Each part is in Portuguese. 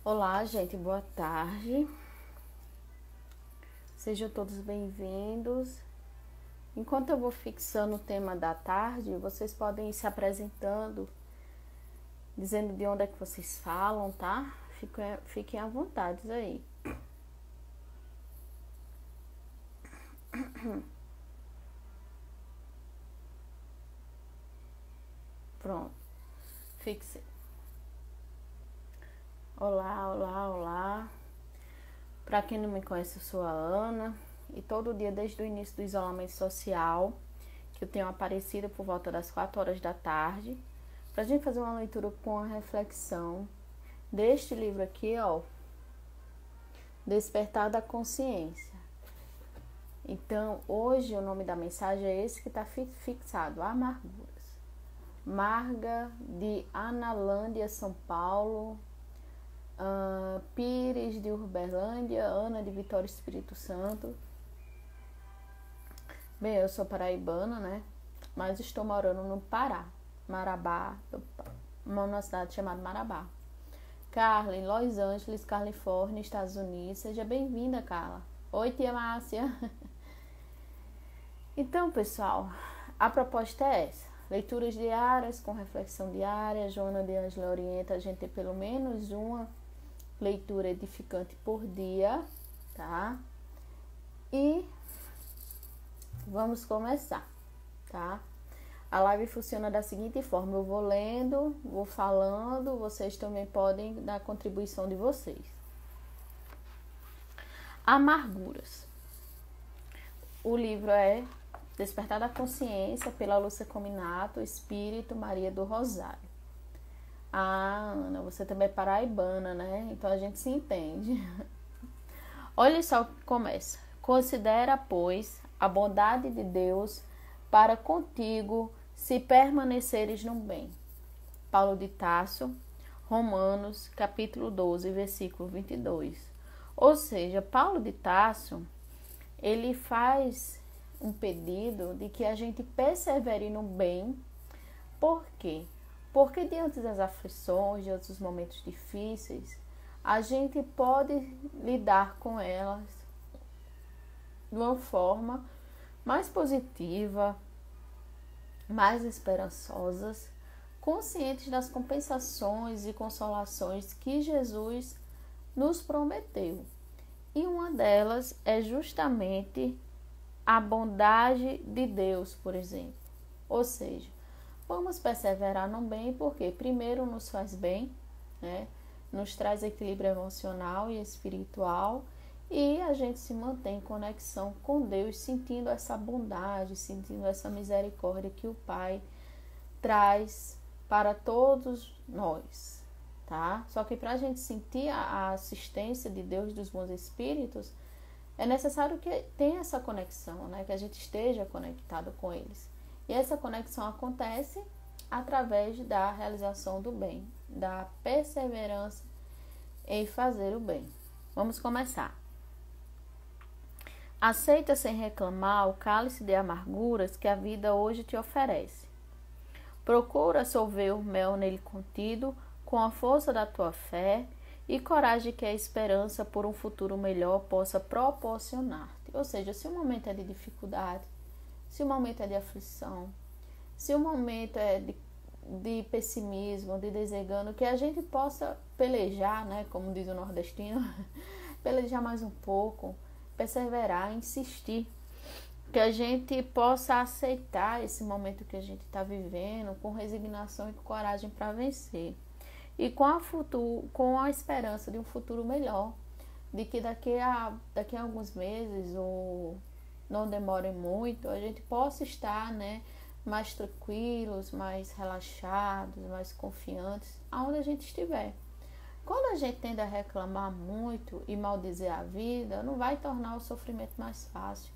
Olá, gente, boa tarde. Sejam todos bem-vindos. Enquanto eu vou fixando o tema da tarde, vocês podem ir se apresentando, dizendo de onde é que vocês falam, tá? Fiquem à vontade aí. Pronto, fixe. Olá. Para quem não me conhece, eu sou a Ana e todo dia, desde o início do isolamento social, que eu tenho aparecido por volta das 4 horas da tarde, para a gente fazer uma leitura com a reflexão deste livro aqui, ó, Despertar da Consciência. Então, hoje o nome da mensagem é esse que está fixado, Amarguras. Marga, de Analândia, São Paulo, Pires, de Uberlândia, Ana, de Vitória, Espírito Santo. Bem, eu sou paraibana, né? Mas estou morando no Pará, Marabá, numa cidade chamada Marabá. Carla, em Los Angeles, Califórnia, Estados Unidos. Seja bem-vinda, Carla. Oi, tia Márcia. Então, pessoal, a proposta é essa. Leituras diárias com reflexão diária. Joana de Ângela orienta a gente ter pelo menos uma leitura edificante por dia, tá? E vamos começar, tá? A live funciona da seguinte forma: eu vou lendo, vou falando, vocês também podem dar a contribuição de vocês. Amarguras. O livro é Despertar da Consciência, pela Lúcia Cominato, Espírito Maria do Rosário. Ah, Ana, você também é paraibana, né? Então a gente se entende. Olha só o que começa. Considera, pois, a bondade de Deus para contigo, se permaneceres no bem. Paulo de Tarso, Romanos, capítulo 12, versículo 22. Ou seja, Paulo de Tarso, ele faz um pedido de que a gente persevere no bem. Por quê? Porque diante das aflições, diante dos momentos difíceis, a gente pode lidar com elas de uma forma mais positiva, mais esperançosas, conscientes das compensações e consolações que Jesus nos prometeu. E uma delas é justamente a bondade de Deus, por exemplo. Ou seja, vamos perseverar no bem porque primeiro nos faz bem, né? Nos traz equilíbrio emocional e espiritual, e a gente se mantém em conexão com Deus, sentindo essa bondade, sentindo essa misericórdia que o Pai traz para todos nós, tá? Só que para a gente sentir a assistência de Deus, dos bons espíritos, é necessário que tenha essa conexão, né? Que a gente esteja conectado com eles. E essa conexão acontece através da realização do bem, da perseverança em fazer o bem. Vamos começar. Aceita sem reclamar o cálice de amarguras que a vida hoje te oferece. Procura solver o mel nele contido com a força da tua fé e coragem que a esperança por um futuro melhor possa proporcionar-te. Ou seja, se o momento é de dificuldade, se o momento é de aflição, se o momento é de pessimismo, de desengano, que a gente possa pelejar, né, como diz o nordestino, pelejar mais um pouco, perseverar, insistir, que a gente possa aceitar esse momento que a gente está vivendo com resignação e com coragem para vencer. E com a esperança de um futuro melhor, de que daqui a alguns meses, ou não demore muito, a gente possa estar, né, mais tranquilos, mais relaxados, mais confiantes, aonde a gente estiver. Quando a gente tende a reclamar muito e maldizer a vida, não vai tornar o sofrimento mais fácil,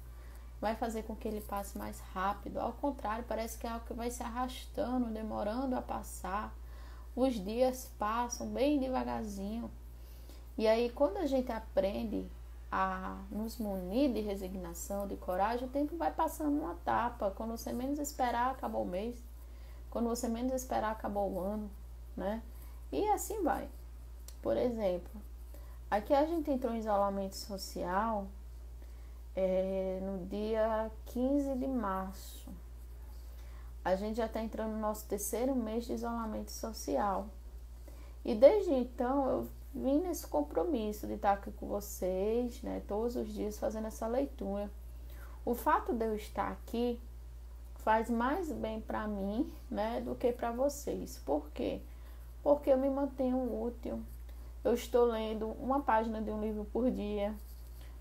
vai fazer com que ele passe mais rápido. Ao contrário, parece que é algo que vai se arrastando, demorando a passar. Os dias passam bem devagarzinho. E aí, quando a gente aprende a nos munir de resignação, de coragem, o tempo vai passando uma etapa. Quando você menos esperar, acabou o mês. Quando você menos esperar, acabou o ano, né? E assim vai. por exemplo, aqui a gente entrou em isolamento social no dia 15 de março. A gente já está entrando no nosso 3º mês de isolamento social. E desde então eu vim nesse compromisso de estar aqui com vocês, né, todos os dias fazendo essa leitura. O fato de eu estar aqui faz mais bem para mim, né, do que para vocês. Por quê? Porque eu me mantenho útil. Eu estou lendo uma página de um livro por dia.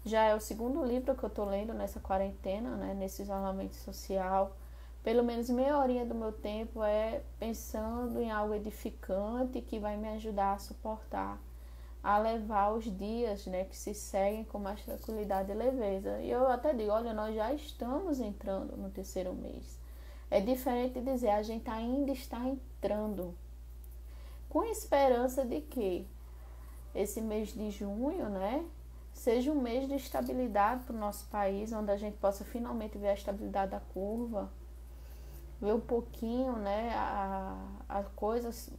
Já é o 2º livro que eu estou lendo nessa quarentena, né, nesse isolamento social. Pelo menos meia horinha do meu tempo é pensando em algo edificante que vai me ajudar a suportar, a levar os dias, né, que se seguem com mais tranquilidade e leveza. E eu até digo, olha, nós já estamos entrando no 3º mês. É diferente de dizer, a gente ainda está entrando. Com esperança de que esse mês de junho, né, seja um mês de estabilidade para o nosso país, onde a gente possa finalmente ver a estabilidade da curva, ver um pouquinho, né, as coisas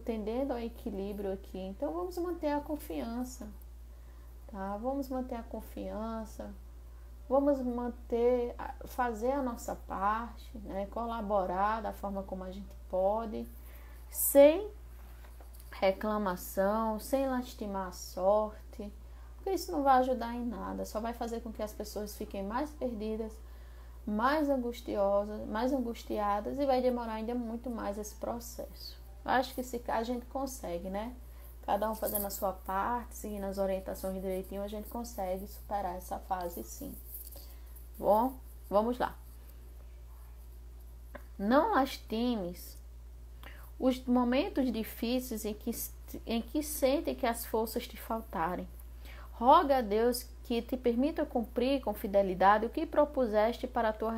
tendendo ao equilíbrio aqui. Então vamos manter a confiança, tá? Vamos manter a confiança, vamos fazer a nossa parte, né, colaborar da forma como a gente pode, sem reclamação, sem lastimar a sorte, porque isso não vai ajudar em nada, só vai fazer com que as pessoas fiquem mais perdidas, mais angustiosas, mais angustiadas, e vai demorar ainda muito mais esse processo. Acho que se a gente consegue, né? Cada um fazendo a sua parte, seguindo as orientações direitinho, a gente consegue superar essa fase, sim. Bom, vamos lá. Não lastimes os momentos difíceis em que sente que as forças te faltarem. Roga a Deus que te permita cumprir com fidelidade o que propuseste para a tua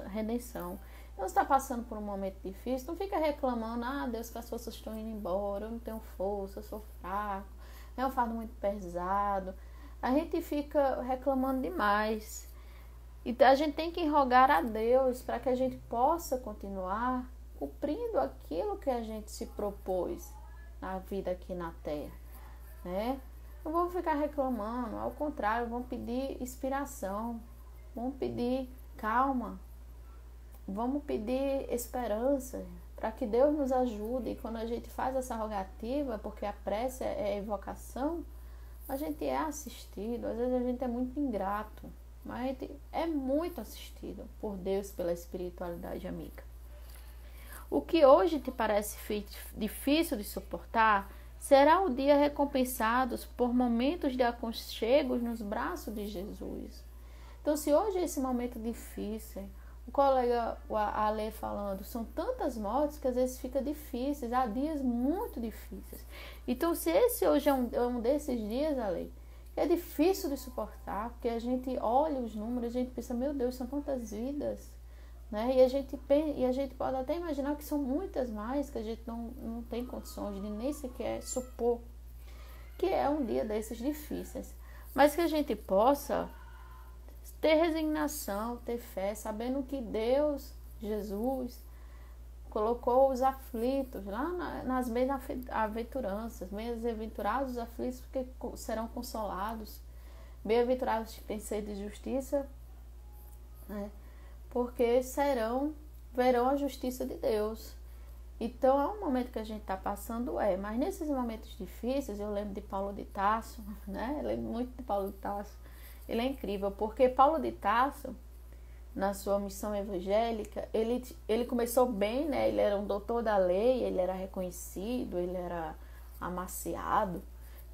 redenção. Não está passando por um momento difícil, não fica reclamando, Deus, que as forças estão indo embora, eu não tenho força, eu sou fraco, é um fardo muito pesado. A gente fica reclamando demais. Então a gente tem que rogar a Deus para que a gente possa continuar cumprindo aquilo que a gente se propôs na vida aqui na Terra, né? Não vamos ficar reclamando, ao contrário, vamos pedir inspiração, vamos pedir calma, vamos pedir esperança para que Deus nos ajude. E quando a gente faz essa rogativa, porque a prece é evocação, a gente é assistido. Às vezes a gente é muito ingrato, mas a gente é muito assistido por Deus, pela espiritualidade amiga. O que hoje te parece difícil de suportar será o dia recompensado por momentos de aconchego nos braços de Jesus. Então, se hoje é esse momento difícil, o colega Ale falando, são tantas mortes que às vezes fica difíceis, há dias muito difíceis. Então, se esse hoje é um desses dias, Ale, que é difícil de suportar, porque a gente olha os números, a gente pensa, meu Deus, são tantas vidas, né? E a gente pode até imaginar que são muitas mais, que a gente não tem condições de nem sequer supor que é um dia desses difíceis, mas que a gente possa ter resignação, ter fé, sabendo que Deus, Jesus, colocou os aflitos lá nas bem-aventuranças, bem-aventurados os aflitos, porque serão consolados, bem-aventurados que têm sede de justiça, né? Porque verão a justiça de Deus. Então é um momento que a gente está passando, mas nesses momentos difíceis, eu lembro de Paulo de Tarso, né? Eu lembro muito de Paulo de Tarso. Ele é incrível, porque Paulo de Tarso, na sua missão evangélica, ele começou bem, né? Ele era um doutor da lei, ele era reconhecido, ele era amaciado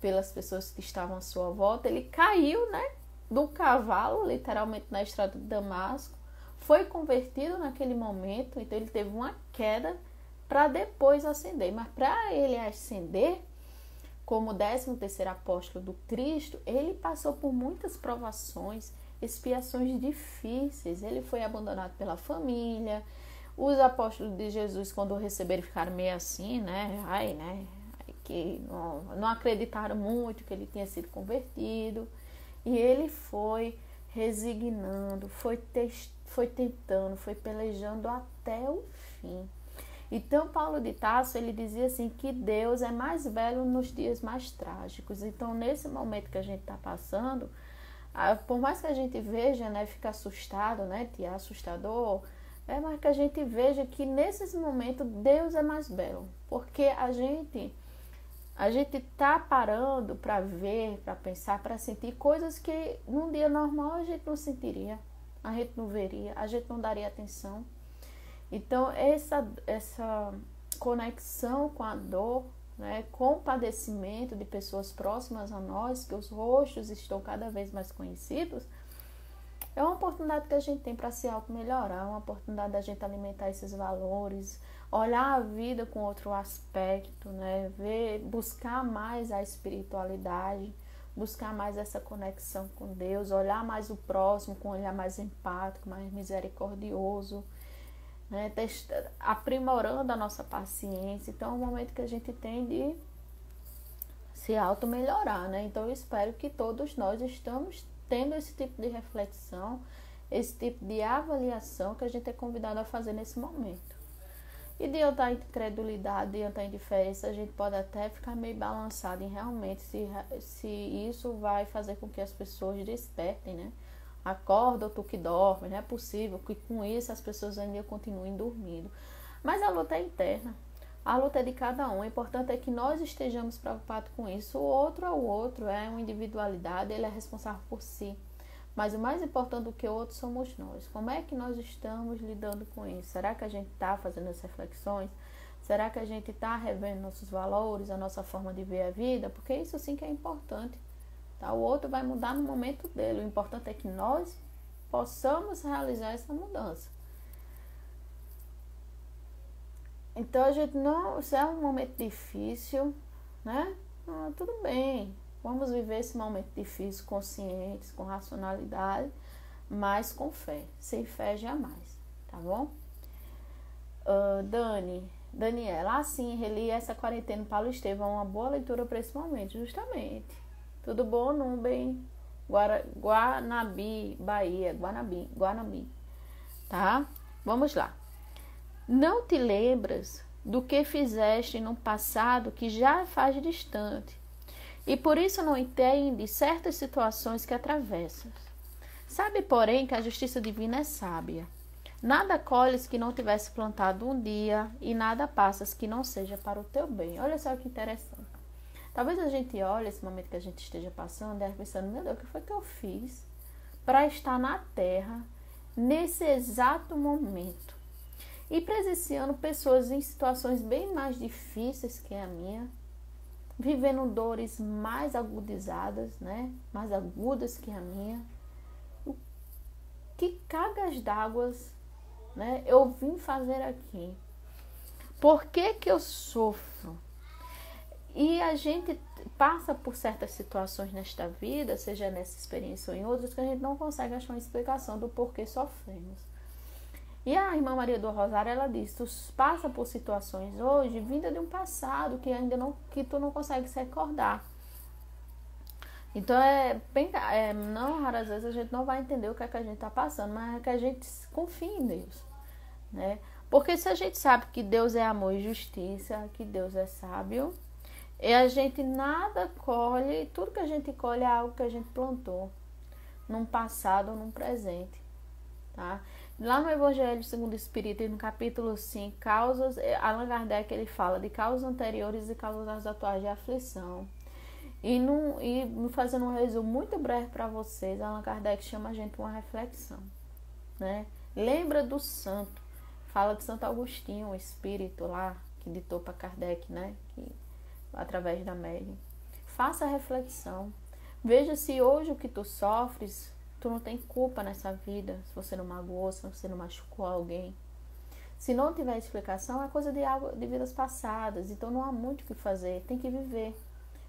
pelas pessoas que estavam à sua volta. Ele caiu, né, do cavalo, literalmente na estrada de Damasco, foi convertido naquele momento, então ele teve uma queda para depois ascender. Mas para ele ascender, como 13º apóstolo do Cristo, ele passou por muitas provações, expiações difíceis. Ele foi abandonado pela família. Os apóstolos de Jesus, quando o receberam, ficaram meio assim, né? Que não acreditaram muito que ele tinha sido convertido. E ele foi resignando, foi tentando, foi pelejando até o fim. Então, Paulo de Tarso, ele dizia assim, que Deus é mais belo nos dias mais trágicos. Então, nesse momento que a gente está passando, por mais que a gente veja, né, fica assustado, né, que é assustador, mas que a gente veja que nesses momentos Deus é mais belo. Porque a gente tá parando para ver, para pensar, para sentir coisas que num dia normal a gente não sentiria, a gente não veria, a gente não daria atenção. Então, essa conexão com a dor, né, com o padecimento de pessoas próximas a nós, que os rostos estão cada vez mais conhecidos, é uma oportunidade que a gente tem para se auto-melhorar, uma oportunidade da gente alimentar esses valores, olhar a vida com outro aspecto, né, buscar mais a espiritualidade, buscar mais essa conexão com Deus, olhar mais o próximo com um olhar mais empático, mais misericordioso, né, aprimorando a nossa paciência. Então é um momento que a gente tem de se auto-melhorar, né? Então eu espero que todos nós estamos tendo esse tipo de reflexão, esse tipo de avaliação que a gente é convidado a fazer nesse momento. E diante da incredulidade, diante da indiferença, a gente pode até ficar meio balançado em realmente se isso vai fazer com que as pessoas despertem, né? Acorda, tu que dorme, não é possível que com isso as pessoas ainda continuem dormindo. Mas a luta é interna, a luta é de cada um. O importante é que nós estejamos preocupados com isso. O outro é o outro, é uma individualidade, ele é responsável por si. Mas o mais importante do que o outro somos nós. Como é que nós estamos lidando com isso? Será que a gente está fazendo as reflexões? Será que a gente está revendo nossos valores, a nossa forma de ver a vida? Porque isso sim que é importante. Tá? O outro vai mudar no momento dele. O importante é que nós possamos realizar essa mudança. Então, a gente não... Se é um momento difícil, né? Tudo bem. Vamos viver esse momento difícil conscientes, com racionalidade, mas com fé. Sem fé, jamais. Tá bom? Daniela, assim, reli essa quarentena Paulo Estevão, uma boa leitura para esse momento, justamente. Tudo bom, Nubem? Guanabi, Bahia, Guanabi. Tá? Vamos lá. Não te lembras do que fizeste no passado que já faz distante, e por isso não entende certas situações que atravessas. Sabe, porém, que a justiça divina é sábia. Nada colhes que não tivesse plantado um dia, e nada passas que não seja para o teu bem. Olha só que interessante. Talvez a gente olhe esse momento que a gente esteja passando e pensando, meu Deus, o que foi que eu fiz para estar na Terra nesse exato momento? E presenciando pessoas em situações bem mais difíceis que a minha, vivendo dores mais agudizadas, né? Mais agudas que a minha. Que cargas d'água, né, eu vim fazer aqui? Por que que eu sofro? E a gente passa por certas situações nesta vida, seja nessa experiência ou em outras, que a gente não consegue achar uma explicação do porquê sofremos. E a irmã Maria do Rosário, ela diz, tu passa por situações hoje vinda de um passado que tu não consegue se recordar. Então, não raras vezes a gente não vai entender o que é que a gente está passando, mas é que a gente confie em Deus, né? Porque se a gente sabe que Deus é amor e justiça, que Deus é sábio, e a gente nada colhe, tudo que a gente colhe é algo que a gente plantou num passado ou num presente, tá? Lá no Evangelho segundo o Espírito, no capítulo 5, causas, Allan Kardec ele fala de causas anteriores e causas atuais de aflição. E fazendo um resumo muito breve para vocês, Allan Kardec chama a gente para uma reflexão, né? Lembra do santo, fala de Santo Agostinho, o espírito lá, que ditou para Kardec, né? Através da médium. Faça a reflexão. Veja se hoje o que tu sofres, tu não tem culpa nessa vida, se você não magoou, se você não machucou alguém. Se não tiver explicação, é coisa de vidas passadas, então não há muito o que fazer, tem que viver.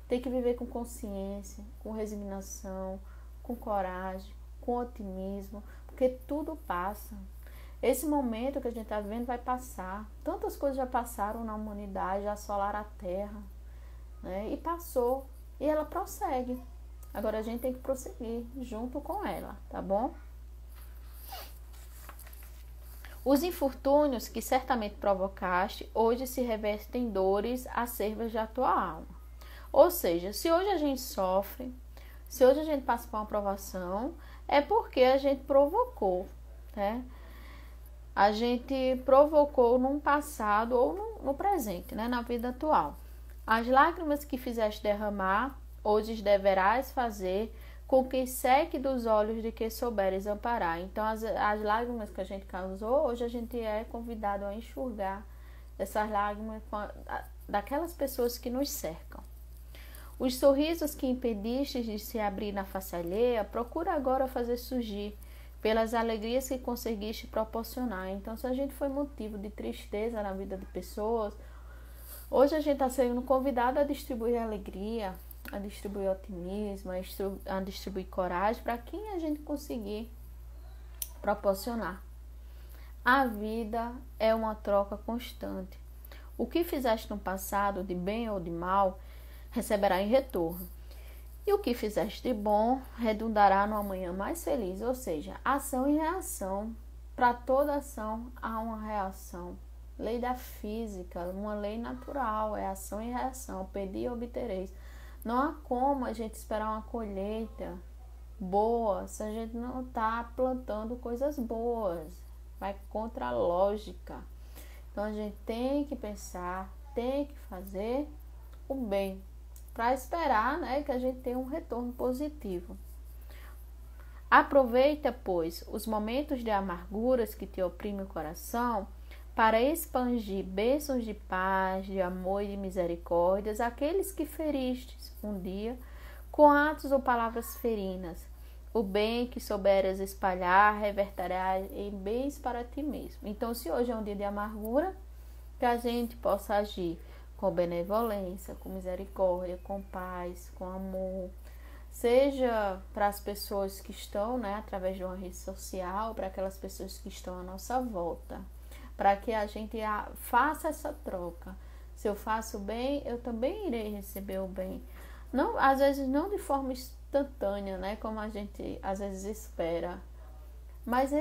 Tem que viver com consciência, com resignação, com coragem, com otimismo, porque tudo passa. Esse momento que a gente está vivendo vai passar. Tantas coisas já passaram na humanidade, já assolaram a Terra, né? E passou. E ela prossegue. Agora a gente tem que prosseguir junto com ela, tá bom? Os infortúnios que certamente provocaste, hoje se revertem em dores acerbas da tua alma. Ou seja, se hoje a gente sofre, se hoje a gente passa por uma provação, é porque a gente provocou, né? A gente provocou num passado ou no presente, né? Na vida atual. As lágrimas que fizeste derramar, hoje deverás fazer com que seque dos olhos de que souberes amparar. Então, as lágrimas que a gente causou, hoje a gente é convidado a enxugar essas lágrimas daquelas pessoas que nos cercam. Os sorrisos que impediste de se abrir na face alheia, procura agora fazer surgir pelas alegrias que conseguiste proporcionar. Então, se a gente foi motivo de tristeza na vida de pessoas, hoje a gente está sendo convidado a distribuir alegria, a distribuir otimismo, a distribuir coragem para quem a gente conseguir proporcionar. A vida é uma troca constante. O que fizeste no passado, de bem ou de mal, receberá em retorno. E o que fizeste de bom redundará no amanhã mais feliz. Ou seja, ação e reação. Para toda ação há uma reação. Lei da física, uma lei natural, é ação e reação. Pedi e obtereis. Não há como a gente esperar uma colheita boa se a gente não está plantando coisas boas. Vai contra a lógica. Então a gente tem que pensar, tem que fazer o bem, para esperar, né, que a gente tenha um retorno positivo. Aproveita, pois, os momentos de amarguras que te oprimem o coração para expandir bênçãos de paz, de amor e de misericórdias àqueles que feristes um dia com atos ou palavras ferinas. O bem que souberes espalhar reverterá em bens para ti mesmo. Então, se hoje é um dia de amargura, que a gente possa agir com benevolência, com misericórdia, com paz, com amor, seja para as pessoas que estão, né, através de uma rede social, para aquelas pessoas que estão à nossa volta, para que a gente faça essa troca. Se eu faço o bem, eu também irei receber o bem. Não, às vezes não de forma instantânea, né, como a gente às vezes espera, mas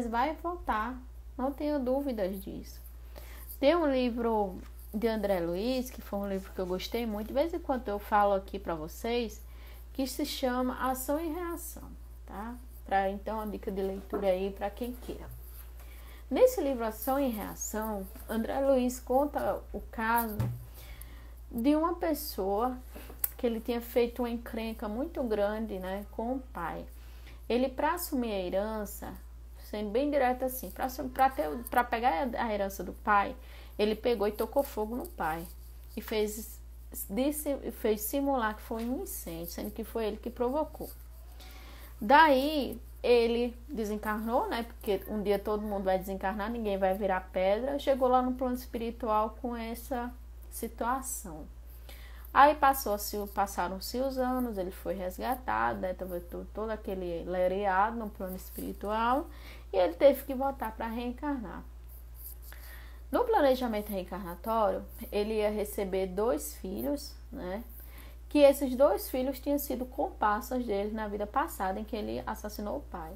vai voltar, não tenho dúvidas disso. Tem um livro de André Luiz, que foi um livro que eu gostei muito, de vez em quando eu falo aqui para vocês, que se chama Ação e Reação, tá? Então, uma dica de leitura aí para quem queira. Nesse livro Ação e Reação, André Luiz conta o caso de uma pessoa que ele tinha feito uma encrenca muito grande, né, com o pai. Ele, para assumir a herança, sendo bem direto assim, para pegar a herança do pai, ele pegou e tocou fogo no pai e fez simular que foi um incêndio, sendo que foi ele que provocou. Daí ele desencarnou, né? Porque um dia todo mundo vai desencarnar, ninguém vai virar pedra. Chegou lá no plano espiritual com essa situação. Aí passaram-se os anos, ele foi resgatado, né? Tava todo aquele lereado no plano espiritual e ele teve que voltar para reencarnar. No planejamento reencarnatório, ele ia receber 2 filhos, né? Que esses 2 filhos tinham sido comparsas dele na vida passada, em que ele assassinou o pai.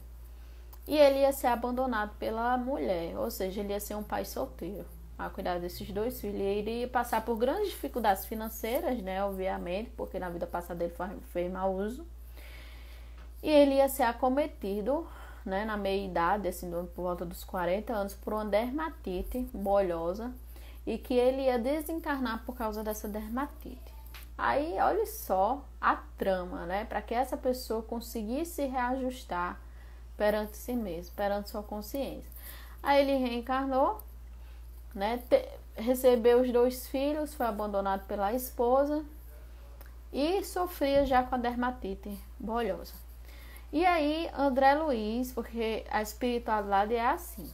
E ele ia ser abandonado pela mulher, ou seja, ele ia ser um pai solteiro. A cuidar desses 2 filhos. Ele iria passar por grandes dificuldades financeiras, né? Obviamente, porque na vida passada ele fez mau uso. E ele ia ser acometido, né, na meia-idade, assim, por volta dos 40 anos, por uma dermatite bolhosa, e que ele ia desencarnar por causa dessa dermatite. Aí, olha só a trama, né, para que essa pessoa conseguisse reajustar perante si mesmo, perante sua consciência. Aí ele reencarnou, né, recebeu os 2 filhos, foi abandonado pela esposa e sofria já com a dermatite bolhosa. E aí, André Luiz, porque a espiritualidade é assim,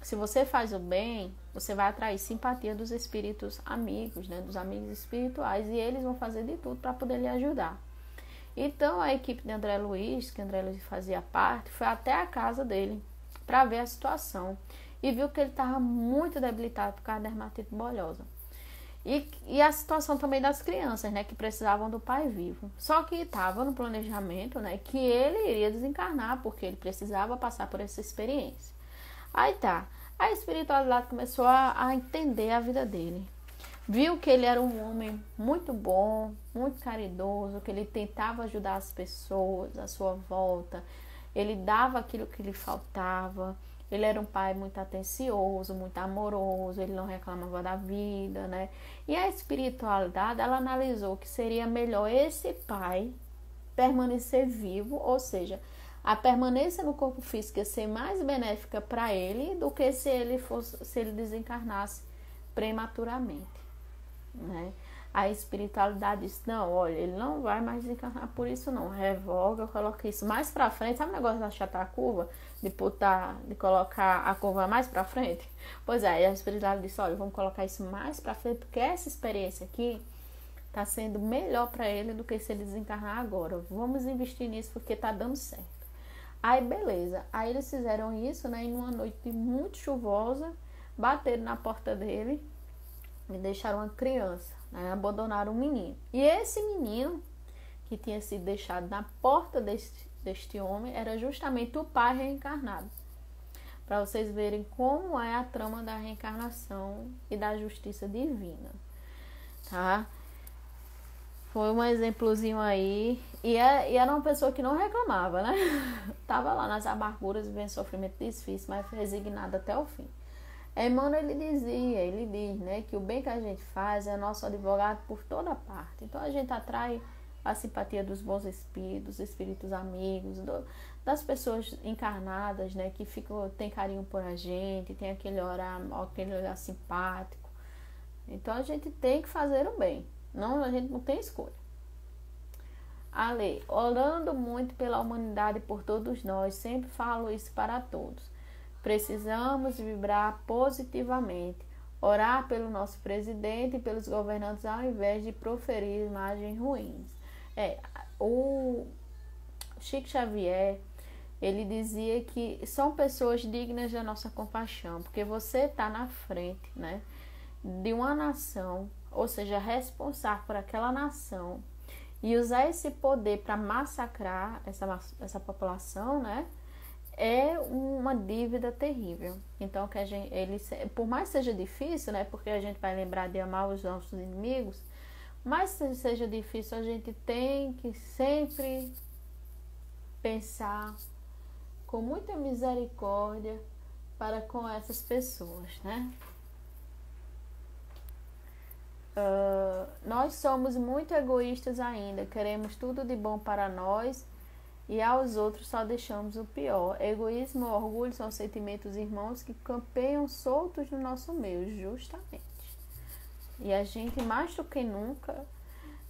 se você faz o bem, você vai atrair simpatia dos espíritos amigos, né, dos amigos espirituais, e eles vão fazer de tudo para poder lhe ajudar. Então, a equipe de André Luiz, que André Luiz fazia parte, foi até a casa dele para ver a situação e viu que ele estava muito debilitado por causa da dermatite bolhosa. E a situação também das crianças, né, que precisavam do pai vivo. Só que estava no planejamento, né, que ele iria desencarnar, porque ele precisava passar por essa experiência. Aí tá. A espiritualidade começou a entender a vida dele. Viu que ele era um homem muito bom, muito caridoso, que ele tentava ajudar as pessoas à sua volta. Ele dava aquilo que lhe faltava. Ele era um pai muito atencioso, muito amoroso, ele não reclamava da vida, né? E a espiritualidade, ela analisou que seria melhor esse pai permanecer vivo, ou seja, a permanência no corpo físico ia ser mais benéfica para ele do que se ele desencarnasse prematuramente, né? A espiritualidade disse, não, olha, ele não vai mais desencarnar por isso não, revoga, coloca isso mais pra frente. Sabe o negócio de achatar a curva? De colocar a curva mais pra frente? Pois é, a espiritualidade disse, olha, vamos colocar isso mais pra frente, porque essa experiência aqui tá sendo melhor para ele do que se ele desencarnar agora. Vamos investir nisso porque tá dando certo. Aí beleza, aí eles fizeram isso, né? E numa noite muito chuvosa, bateram na porta dele e deixaram uma criança, né? Abandonaram um menino. E esse menino que tinha sido deixado na porta deste homem era justamente o pai reencarnado. Para vocês verem como é a trama da reencarnação e da justiça divina, tá? Foi um exemplozinho aí. E era uma pessoa que não reclamava, né? Tava lá nas amarguras, vivendo sofrimento difícil, mas resignada até o fim. Emmanuel, ele diz, né, que o bem que a gente faz é nosso advogado por toda parte. Então a gente atrai a simpatia dos bons espíritos, espíritos amigos, das pessoas encarnadas, né, que tem carinho por a gente, tem aquele olhar simpático. Então a gente tem que fazer o bem. Não, a gente não tem escolha. A lei, orando muito pela humanidade e por todos nós, sempre falo isso para todos. Precisamos vibrar positivamente, orar pelo nosso presidente e pelos governantes ao invés de proferir imagens ruins. O Chico Xavier, ele dizia que são pessoas dignas da nossa compaixão, porque você está na frente, né, de uma nação, ou seja, responsável por aquela nação, e usar esse poder para massacrar essa população, né, é uma dívida terrível. Então, por mais que seja difícil, né, porque a gente vai lembrar de amar os nossos inimigos, mas se seja difícil, a gente tem que sempre pensar com muita misericórdia para com essas pessoas, né? Nós somos muito egoístas ainda, queremos tudo de bom para nós e aos outros só deixamos o pior. Egoísmo e orgulho são sentimentos irmãos que campeiam soltos no nosso meio, justamente. E a gente, mais do que nunca,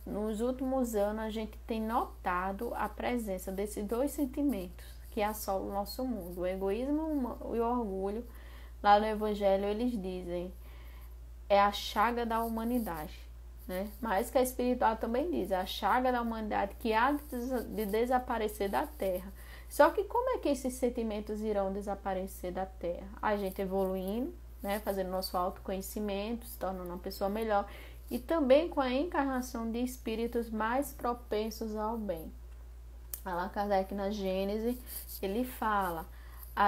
nos últimos anos, a gente tem notado a presença desses dois sentimentos que assolam o nosso mundo, o egoísmo e o orgulho. Lá no Evangelho eles dizem, é a chaga da humanidade, né? Mas que a espiritual também diz, é a chaga da humanidade que há de desaparecer da Terra. Só que como é que esses sentimentos irão desaparecer da Terra? A gente evoluindo, né? Fazendo nosso autoconhecimento, se tornando uma pessoa melhor, e também com a encarnação de espíritos mais propensos ao bem. Allan Kardec, na Gênese, ele fala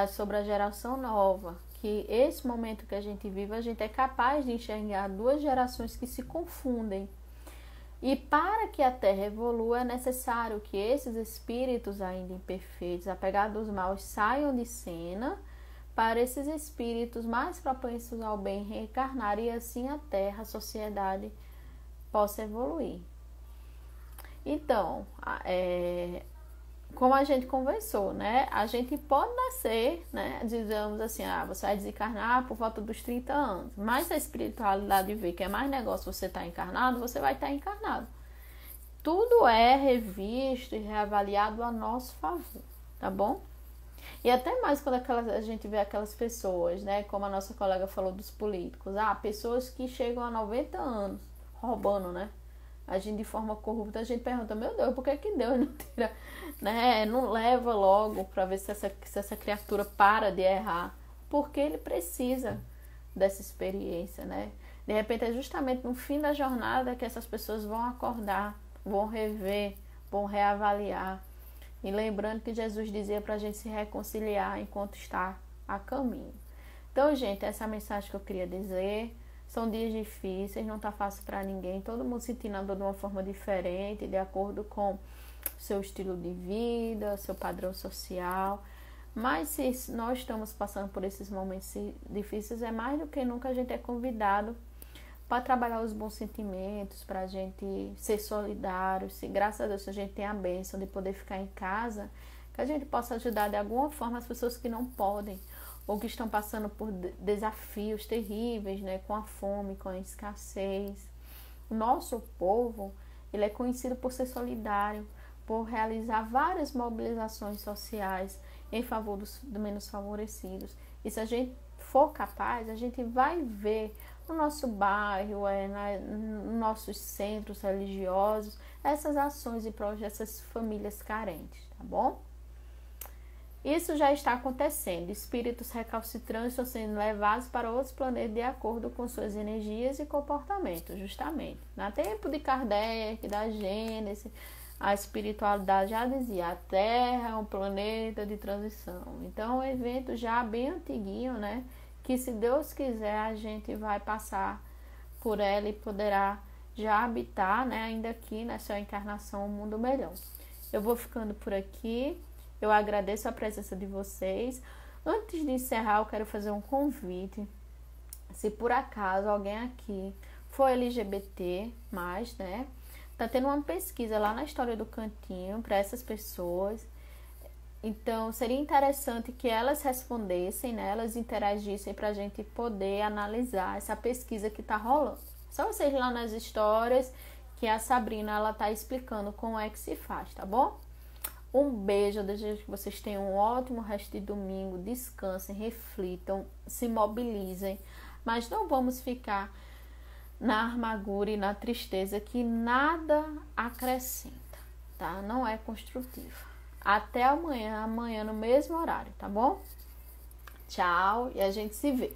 sobre a geração nova, que esse momento que a gente vive, a gente é capaz de enxergar duas gerações que se confundem. E para que a Terra evolua, é necessário que esses espíritos ainda imperfeitos, apegados aos maus, saiam de cena, para esses espíritos mais propensos ao bem reencarnar, e assim a Terra, a sociedade, possa evoluir. Então, como a gente conversou, né? A gente pode nascer, né? Digamos assim, você vai desencarnar por volta dos 30 anos. Mas se a espiritualidade vê que é mais negócio você estar encarnado, você vai estar encarnado. Tudo é revisto e reavaliado a nosso favor, tá bom? E até mais quando a gente vê aquelas pessoas, né? Como a nossa colega falou dos políticos. Pessoas que chegam a 90 anos roubando, né? Agindo de forma corrupta, a gente pergunta, meu Deus, por que Deus não tira, né? Não leva logo para ver se essa criatura para de errar? Porque ele precisa dessa experiência, né? De repente é justamente no fim da jornada que essas pessoas vão acordar, vão rever, vão reavaliar. E lembrando que Jesus dizia para a gente se reconciliar enquanto está a caminho. Então, gente, essa é a mensagem que eu queria dizer. São dias difíceis, não tá fácil para ninguém. Todo mundo sentindo a dor de uma forma diferente, de acordo com seu estilo de vida, seu padrão social. Mas se nós estamos passando por esses momentos difíceis, é mais do que nunca a gente é convidado para trabalhar os bons sentimentos, para a gente ser solidário. Se graças a Deus a gente tem a bênção de poder ficar em casa, que a gente possa ajudar de alguma forma as pessoas que não podem ou que estão passando por desafios terríveis, né, com a fome, com a escassez. O nosso povo, ele é conhecido por ser solidário, por realizar várias mobilizações sociais em favor dos menos favorecidos. E se a gente for capaz, a gente vai ver no nosso bairro, nos nossos centros religiosos, essas ações e projetos dessas famílias carentes, tá bom? Isso já está acontecendo. Espíritos recalcitrantes estão sendo levados para outros planetas de acordo com suas energias e comportamentos, justamente. Na tempo de Kardec, da Gênesis, a espiritualidade já dizia, a Terra é um planeta de transição. Então, é um evento já bem antiguinho, né? Que se Deus quiser, a gente vai passar por ela e poderá já habitar, né? Ainda aqui nessa encarnação, um mundo melhor. Eu vou ficando por aqui. Eu agradeço a presença de vocês. Antes de encerrar, eu quero fazer um convite. Se por acaso alguém aqui for LGBT+, né? Tá tendo uma pesquisa lá na História do Cantinho para essas pessoas. Então, seria interessante que elas respondessem, né? Elas interagissem para a gente poder analisar essa pesquisa que tá rolando. Só vocês lá nas histórias que a Sabrina, ela tá explicando como é que se faz, tá bom? Um beijo, eu desejo que vocês tenham um ótimo resto de domingo, descansem, reflitam, se mobilizem, mas não vamos ficar na amargura e na tristeza que nada acrescenta, tá? Não é construtivo. Até amanhã no mesmo horário, tá bom? Tchau e a gente se vê.